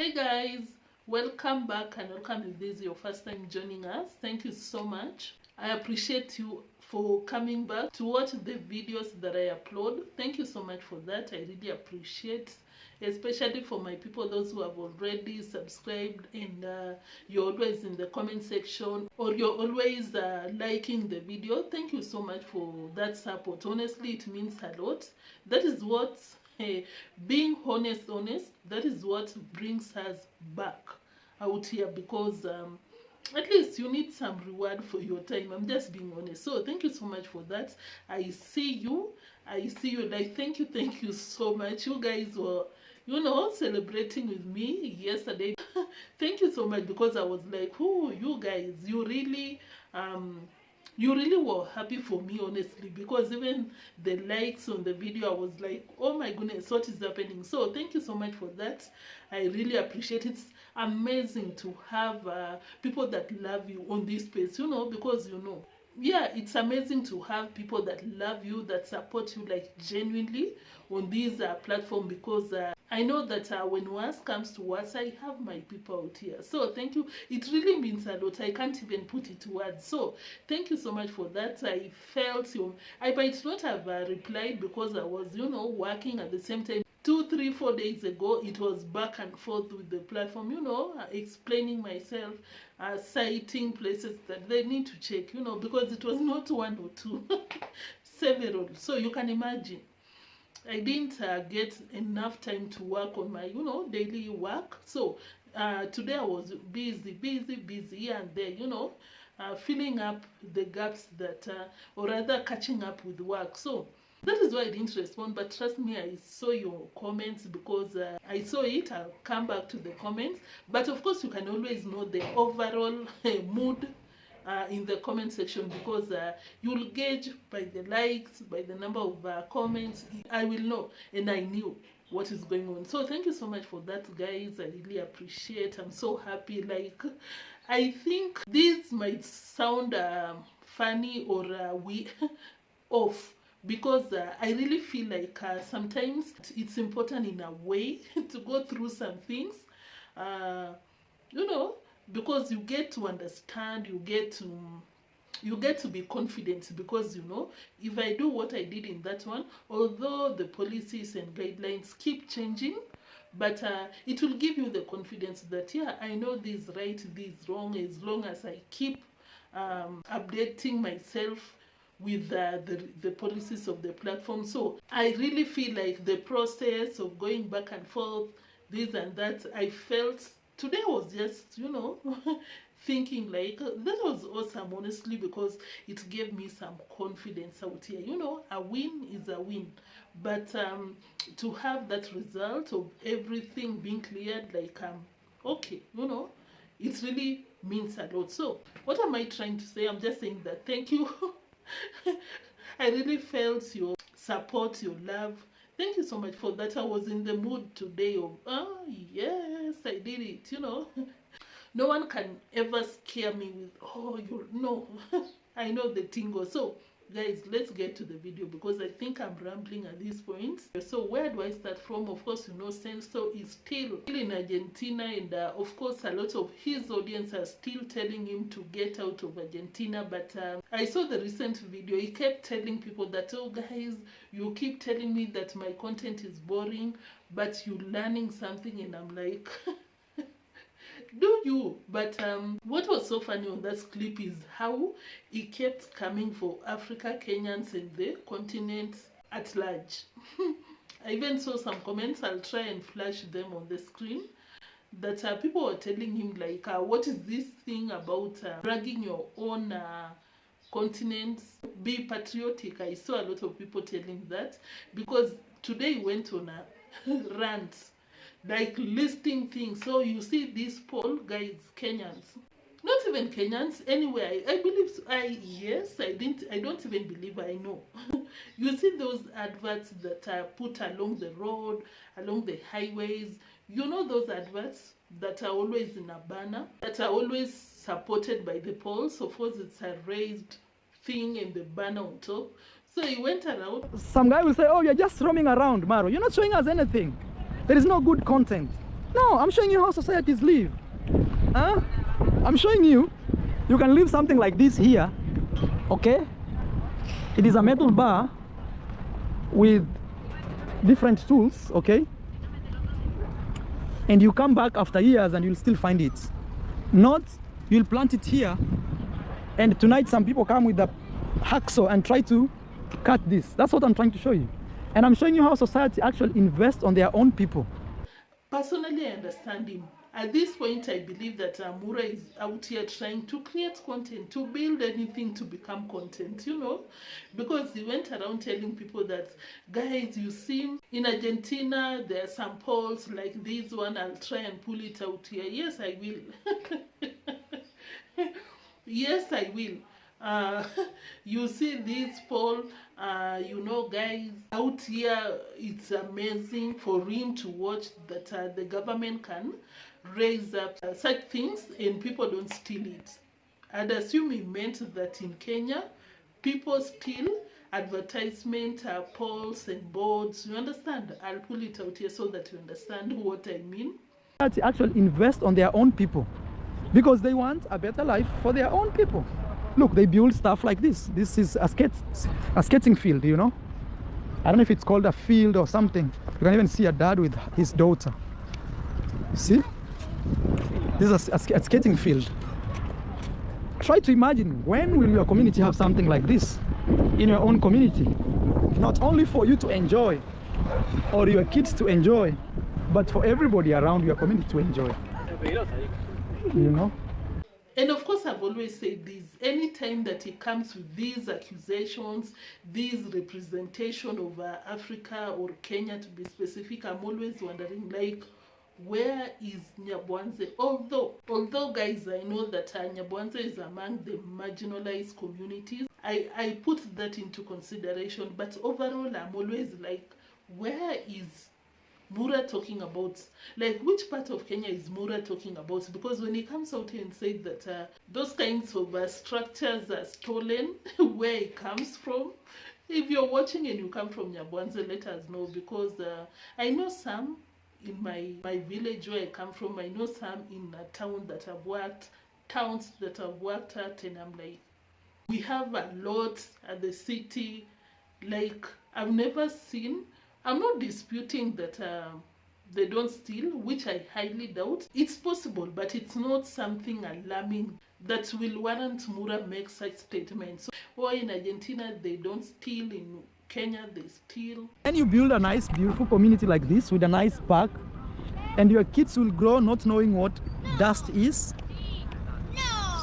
Hey guys, welcome back and welcome if this is your first time joining us. Thank you so much. I appreciate you for coming back to watch the videos that I upload. Thank you so much for that. I really appreciate, especially for my people, those who have already subscribed and you're always in the comment section or you're always liking the video. Thank you so much for that support. Honestly, it means a lot. That is what being honest, that is what brings us back out here, because at least you need some reward for your time. I'm just being honest. So thank you so much for that. I see you. Like, thank you so much. You guys were, celebrating with me yesterday. Thank you so much, because I was like, oh, you guys, you really were happy for me, honestly, because even the likes on the video, I was like, oh my goodness, what is happening? So thank you so much for that. I really appreciate it. It's amazing to have people that love you on this space, because yeah, it's amazing to have people that love you, that support you, like, genuinely on this platform, because I know that when worse comes to worse, I have my people out here. So thank you. It really means a lot. I can't even put it to words. So thank you so much for that. I felt I might not have replied because I was, working at the same time. 2, 3, 4 days ago, it was back and forth with the platform, explaining myself, citing places that they need to check, because it was not one or two, several. So you can imagine. I didn't get enough time to work on my, daily work. So today I was busy here and there, filling up the gaps that, or rather catching up with work. So that is why I didn't respond. But trust me, I saw your comments, because I saw it. I'll come back to the comments. But of course, you can always know the overall mood in the comment section, because you'll gauge by the likes, by the number of comments. I will know, and I knew what is going on. So thank you so much for that, guys. I really appreciate. I'm so happy. Like, I think this might sound funny or off, because I really feel like sometimes it's important in a way to go through some things, because you get to understand, you get to be confident, because if I do what I did in that one, although the policies and guidelines keep changing, but it will give you the confidence that, yeah, I know this is right, this is wrong, as long as I keep updating myself with the policies of the platform. So I really feel like the process of going back and forth, this and that, I felt today was just, thinking like, that was awesome, honestly, because it gave me some confidence out here. A win is a win. But to have that result of everything being cleared, like, okay, it really means a lot. So what am I trying to say? I'm just saying that thank you. I really felt your support, your love. Thank you so much for that. I was in the mood today of, oh, yes, I did it, No one can ever scare me with, oh, I know the tingle. So, guys, let's get to the video, because I think I'm rambling at this point. So, where do I start from? Of course, Senso is still in Argentina, and of course, a lot of his audience are still telling him to get out of Argentina. But I saw the recent video. He kept telling people that, oh, guys, you keep telling me that my content is boring, but you're learning something, and I'm like, do you? But what was so funny on that clip is how he kept coming for Africa, Kenyans, and the continent at large. I even saw some comments. I'll try and flash them on the screen, that people were telling him, like, what is this thing about bragging your own continents? Be patriotic. I saw a lot of people telling that, because today he went on a rant, like listing things. So you see this poll, guys, Kenyans, not even Kenyans, anyway, I believe so. I don't even believe I know. You see those adverts that are put along the road, along the highways, those adverts that are always in a banner, that are always supported by the polls. Of course, it's a raised thing and the banner on top. So he went around. Some guy will say, oh, you're just roaming around, Marwa. You're not showing us anything. There is no good content. No, I'm showing you how societies live. Huh? I'm showing you can leave something like this here, okay? It is a metal bar with different tools, okay? And you come back after years and you'll still find it. Not you'll plant it here and tonight some people come with a hacksaw and try to cut this. That's what I'm trying to show you. And I'm showing you how society actually invests on their own people. Personally, I understand him. At this point, I believe that Mura is out here trying to create content, to build anything to become content, you know, because he went around telling people that, guys, you see, in Argentina, there are some polls like this one, I'll try and pull it out here. Yes, I will. Yes, I will. You see this poll, you know, guys, out here, it's amazing for him to watch that the government can raise up such things and people don't steal it. I'd assume he meant that in Kenya, people steal advertisement, polls and boards. You understand? I'll pull it out here so that you understand what I mean. Society actually invest on their own people because they want a better life for their own people. Look, they build stuff like this. This is a skating field, you know. I don't know if it's called a field or something. You can even see a dad with his daughter. See? This is a skating field. Try to imagine, when will your community have something like this in your own community? Not only for you to enjoy or your kids to enjoy, but for everybody around your community to enjoy. You know? And of course, I've always said this, anytime that it comes with these accusations, this representation of Africa or Kenya to be specific, I'm always wondering, like, where is Nyabohanse? Although guys, I know that Nyabohanse is among the marginalized communities. I put that into consideration, but overall, I'm always like, where is Mura talking about? Like, which part of Kenya is Mura talking about? Because when he comes out here and says that those kinds of structures are stolen, where it comes from, if you're watching and you come from Nyabohanse, let us know, because I know some in my village where I come from. I know some in a towns that I've worked at, and I'm like, we have a lot at the city. Like, I've never seen. I'm not disputing that they don't steal, which I highly doubt. It's possible, but it's not something alarming that will warrant Mura make such statements. Or in Argentina, they don't steal. In Kenya, they steal. And you build a nice, beautiful community like this with a nice park, and your kids will grow not knowing what dust is.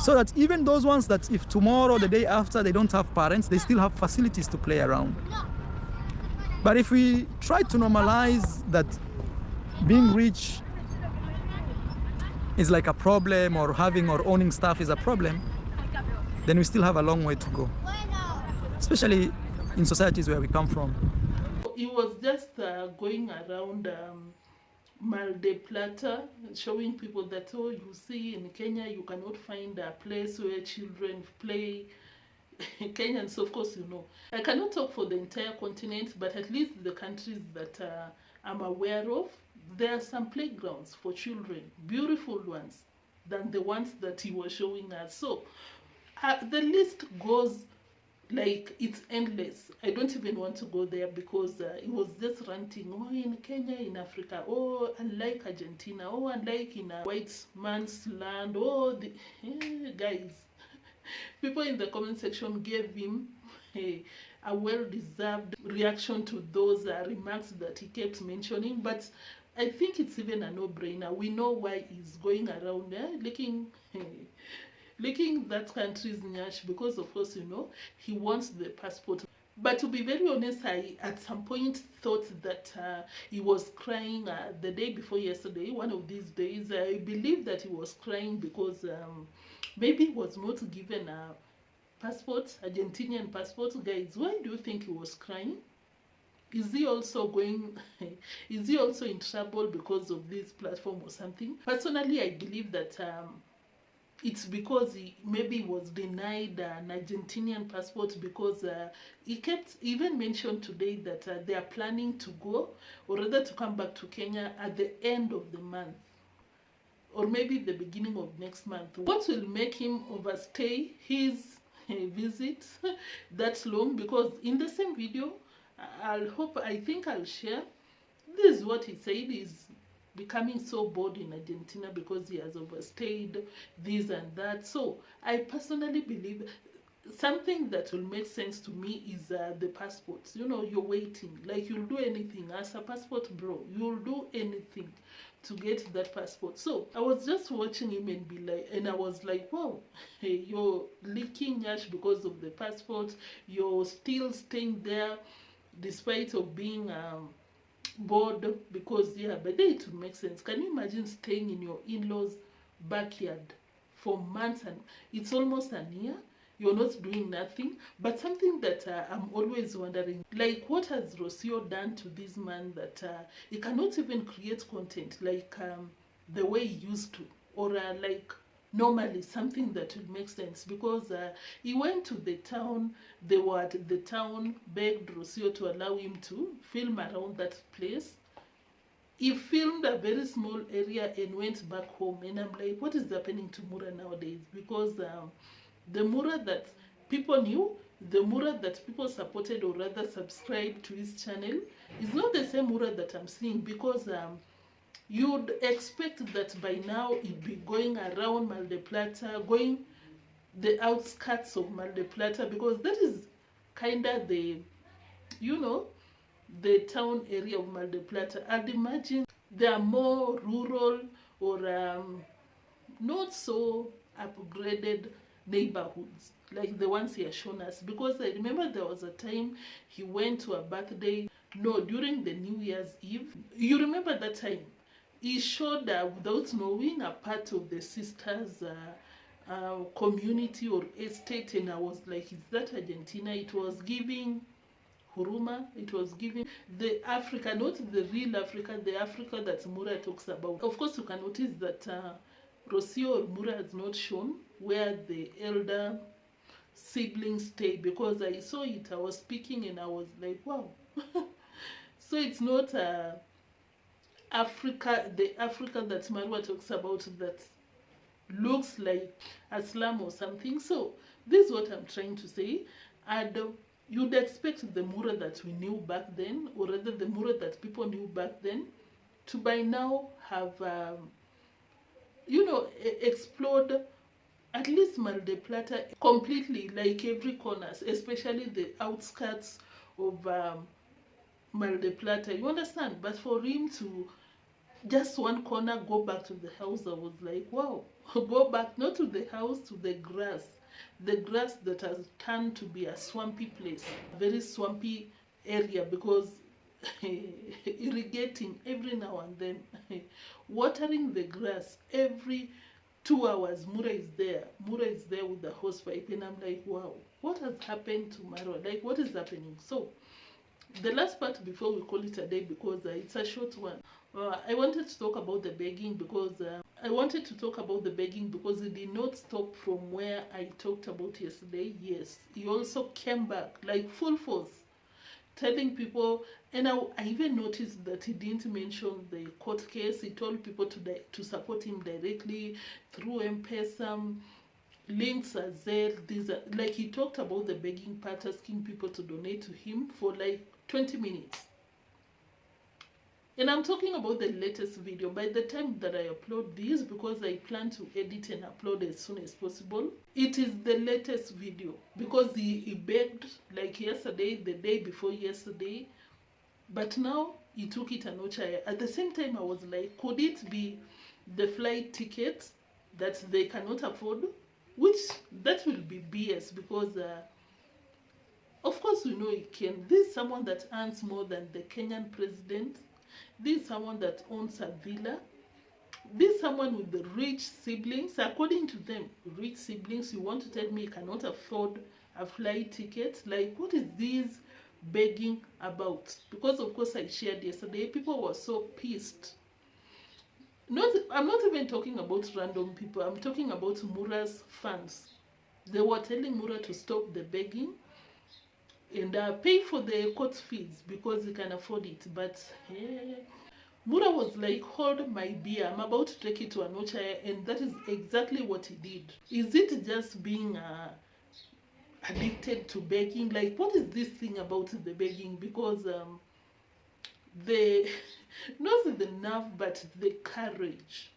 So that even those ones that if tomorrow, the day after, they don't have parents, they still have facilities to play around. But if we try to normalize that being rich is like a problem, or having or owning stuff is a problem, then we still have a long way to go, especially in societies where we come from. He was just going around Mar del Plata, showing people that, oh, you see, in Kenya you cannot find a place where children play. Kenyans, of course, you know. I cannot talk for the entire continent, but at least the countries that I'm aware of, there are some playgrounds for children, beautiful ones, than the ones that he was showing us. So the list goes, like, it's endless. I don't even want to go there, because it was just ranting, oh, in Kenya, in Africa, oh, unlike Argentina, oh, unlike in a white man's land, oh, guys. People in the comment section gave him a well-deserved reaction to those remarks that he kept mentioning, but I think it's even a no-brainer. We know why he's going around licking that country's nyash, because of course, you know, he wants the passport. But to be very honest, I at some point thought that he was crying the day before yesterday, one of these days. I believe that he was crying because maybe he was not given a passport, Argentinian passport. Guys, why do you think he was crying? Is he also is he also in trouble because of this platform or something? Personally, I believe that it's because he maybe was denied an Argentinian passport, because he kept even mentioned today that they are planning to go, or rather to come back to Kenya at the end of the month, or maybe the beginning of next month. What will make him overstay his visit that long? Because in the same video, I think I'll share, this is what he said: is becoming so bored in Argentina because he has overstayed this and that. So I personally believe something that will make sense to me is the passports. You know, you're waiting, like you'll do anything as a passport bro, you'll do anything to get that passport. So I was just watching him and be like, and I was like, wow, hey, you're leaking ash because of the passport, you're still staying there despite of being bored, because yeah, but then it would make sense. Can you imagine staying in your in-laws backyard for months, and it's almost a year, you're not doing nothing? But something that I'm always wondering, like, what has Rocio done to this man that he cannot even create content like the way he used to, or like normally something that would make sense? Because he went to the town, they were at the town, begged Rocio to allow him to film around that place. He filmed a very small area and went back home, and I'm like, what is happening to Mura nowadays? Because the Mura that people knew, the Mura that people supported or rather subscribed to his channel, is not the same Mura that I'm seeing. Because you'd expect that by now he'd be going around Mar del Plata, going the outskirts of Mar del Plata, because that is kind of the, you know, the town area of Mar del Plata. I'd imagine there are more rural or not so upgraded neighborhoods like the ones he has shown us. Because I remember there was a time he went to a birthday, no, during the New Year's Eve. You remember that time? He showed without knowing a part of the sisters' community or estate, and I was like, is that Argentina? It was giving Huruma, it was giving the Africa, not the real Africa, the Africa that Mura talks about. Of course, you can notice that Rocio or Mura has not shown where the elder siblings stay, because I saw it, I was speaking and I was like, wow. So it's not Africa, the Africa that Marwa talks about, that looks like a slum or something. So this is what I'm trying to say. And you'd expect the Mura that we knew back then, or rather the Mura that people knew back then, to by now have you know, explored at least Mar del Plata completely, like every corner, especially the outskirts of Mar del Plata, you understand? But for him to just one corner, go back to the house, I was like, wow. Go back, not to the house, to the grass that has turned to be a swampy place, a very swampy area, because irrigating every now and then, watering the grass every 2 hours. Mura is there with the hosepipe, and I'm like, wow, what has happened to Marwa? Like, what is happening? So the last part before we call it a day, because it's a short one, I wanted to talk about the begging, because he did not stop from where I talked about yesterday. Yes, he also came back like full force, telling people, and I even noticed that he didn't mention the court case. He told people to support him directly through M-Pesa, links are there. These are, like, he talked about the begging part, asking people to donate to him for like 20 minutes. And I'm talking about the latest video. By the time that I upload this, because I plan to edit and upload as soon as possible, it is the latest video, because he begged like yesterday, the day before yesterday, but now he took it a notch higher. At the same time, I was like, could it be the flight tickets that they cannot afford? Which, that will be BS, because of course we know he can. This is someone that earns more than the Kenyan president. This is someone that owns a villa. This is someone with the rich siblings. According to them, rich siblings. You want to tell me you cannot afford a flight ticket? Like, what is this begging about? Because of course I shared yesterday, people were so pissed. I'm not even talking about random people. I'm talking about Mura's fans. They were telling Mura to stop the begging and pay for the court fees because he can afford it. But Mura was like, hold my beer, I'm about to take it to a notch, and that is exactly what he did. Is it just being addicted to begging? Like, what is this thing about the begging? Because the not the nerve but the courage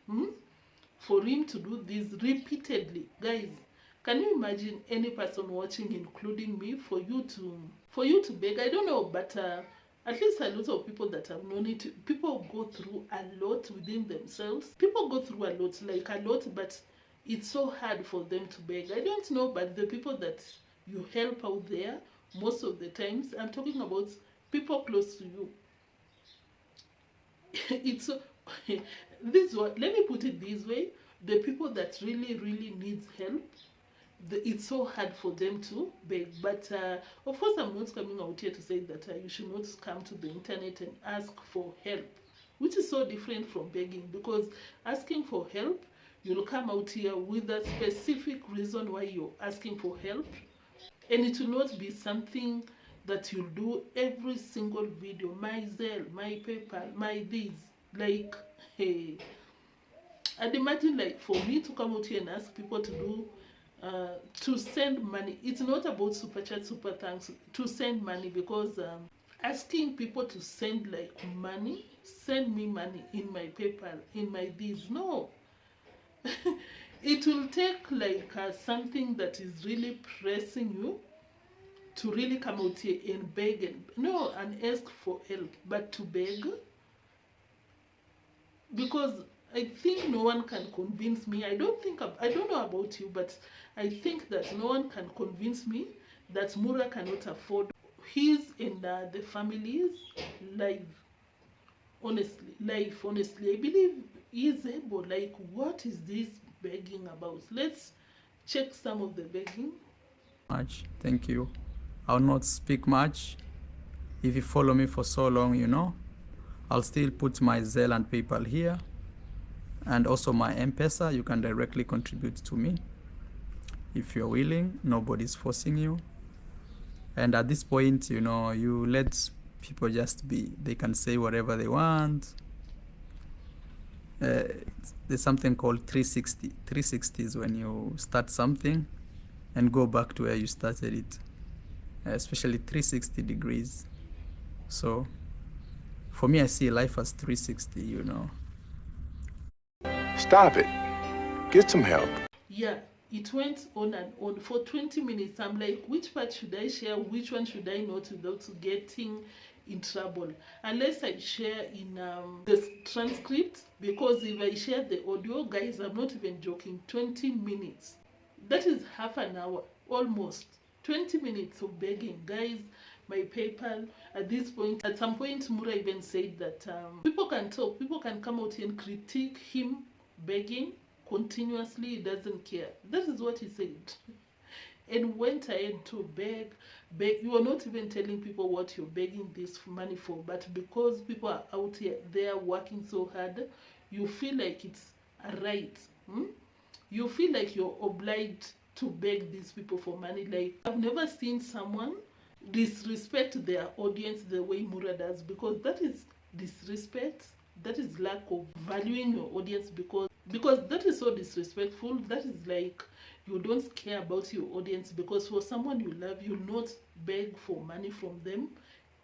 for him to do this repeatedly. Guys, can you imagine any person watching, including me, for you to beg? I don't know, but at least a lot of people that have known it, people go through a lot within themselves. People go through a lot, but it's so hard for them to beg. I don't know, but the people that you help out there, most of the times, I'm talking about people close to you. It's so this what, let me put it this way: the people that really needs help, it's so hard for them to beg. But of course, I'm not coming out here to say that you should not come to the internet and ask for help, which is so different from begging. Because asking for help, you'll come out here with a specific reason why you're asking for help, and it will not be something that you'll do every single video. My Zelle, my PayPal, my this. Like, hey, I'd imagine, like, for me to come out here and ask people to do to send money. It's not about super chat, super thanks, to send money, because asking people to send like money, send me money in my PayPal, in my this, no. It will take like something that is really pressing you to really come out here and beg and ask for help. But to beg, because I think no one can convince me. I don't know about you, but I think that no one can convince me that Mura cannot afford his and the family's life. Honestly, I believe he is able. Like, what is this begging about? Let's check some of the begging. Much, thank you. I'll not speak much. If you follow me for so long, you know, I'll still put my Zelle and PayPal here, and also my M-Pesa. You can directly contribute to me if you're willing. Nobody's forcing you. And at this point, you know, you let people just be. They can say whatever they want. There's something called 360. 360 is when you start something and go back to where you started it. Especially 360 degrees. So for me, I see life as 360, you know. Stop it. Get some help. Yeah, it went on and on for 20 minutes. I'm like, which part should I share? Which one should I not, without getting in trouble? Unless I share in the transcript, because if I share the audio, guys, I'm not even joking, 20 minutes. That is half an hour, almost. 20 minutes of begging, guys. My PayPal, at this point, at some point, Mura even said that people can talk, people can come out and critique him begging continuously. He doesn't care. That is what he said. And went ahead to beg. You are not even telling people what you're begging this money for, but because people are out here, they are working so hard, you feel like it's a right. You feel like you're obliged to beg these people for money. Like, I've never seen someone disrespect their audience the way Mura does, because that is disrespect. That is lack of valuing your audience, because that is so disrespectful. That is like, you don't care about your audience, because for someone you love, you'll not beg for money from them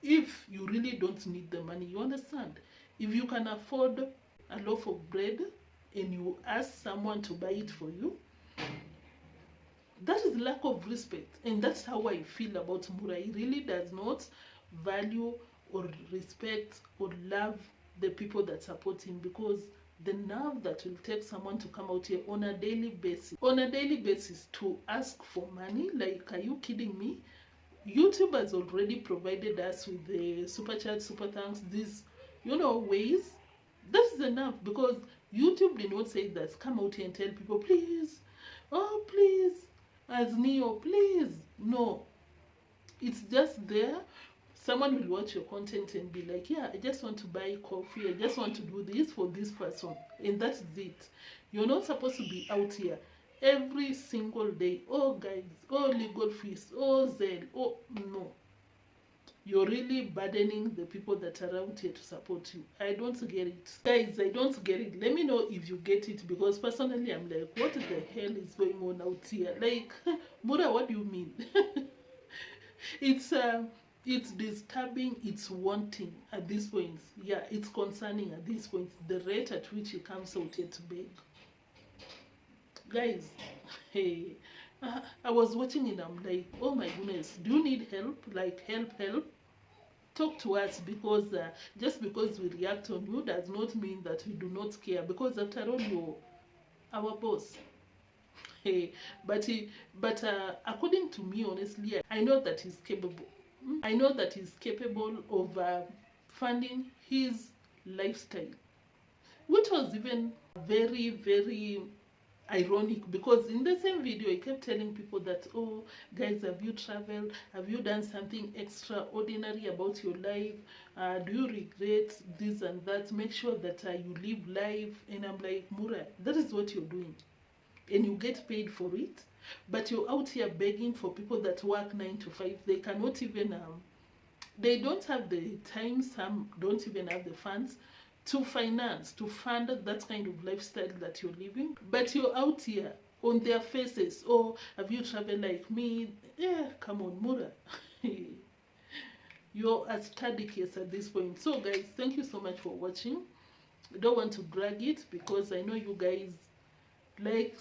if you really don't need the money. You understand? If you can afford a loaf of bread and you ask someone to buy it for you, that is lack of respect. And that's how I feel about Mura. He really does not value or respect or love the people that support him, because the nerve that will take someone to come out here on a daily basis to ask for money, like, are you kidding me? YouTube has already provided us with the super chat, super thanks, these, you know, ways. That's enough, because YouTube did not say that come out here and tell people, please, oh please, as Neo, please. No, it's just there someone will watch your content and be like, yeah, I just want to buy coffee, I just want to do this for this person, and that's it. You're not supposed to be out here every single day, oh guys, oh legal fees, oh Zell, oh no. You're really burdening the people that are out here to support you. I don't get it. Guys, I don't get it. Let me know if you get it, because personally I'm like, what the hell is going on out here? Like, Mura, what do you mean? It's disturbing, it's wanting at this point. Yeah, it's concerning at this point, the rate at which he comes out here to beg. Guys, hey, I was watching it, I'm like, oh my goodness, do you need help? Like, help? Talk to us, because just because we react on you does not mean that we do not care, because after all, you're our boss. Hey, but according to me, honestly, I know that he's capable. I know that he's capable of funding his lifestyle, which was even very, very ironic, because in the same video he kept telling people that, oh guys, have you traveled, have you done something extraordinary about your life, do you regret this and that, make sure that you live life. And I'm like, Mura, that is what you're doing and you get paid for it, but you're out here begging for people that work 9 to 5. They cannot even they don't have the time, some don't even have the funds to finance, to fund that kind of lifestyle that you're living, but you're out here on their faces. Oh, have you traveled like me? Yeah, come on, Mura. You're a study case at this point. So guys, thank you so much for watching. I don't want to drag it, because I know you guys like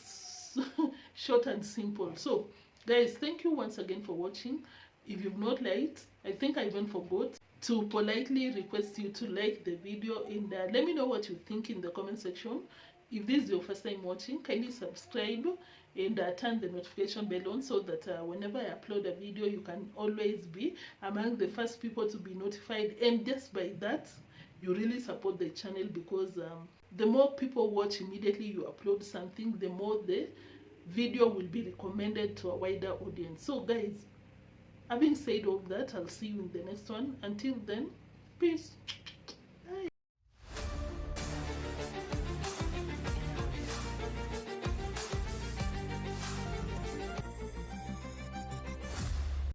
short and simple. So guys, thank you once again for watching. If you've not liked, I think I even forgot to politely request you to like the video, and let me know what you think in the comment section. If this is your first time watching, kindly subscribe and turn the notification bell on, so that whenever I upload a video, you can always be among the first people to be notified. And just by that, you really support the channel, because the more people watch immediately you upload something, the more the video will be recommended to a wider audience. So guys, having said all that, I'll see you in the next one. Until then, peace.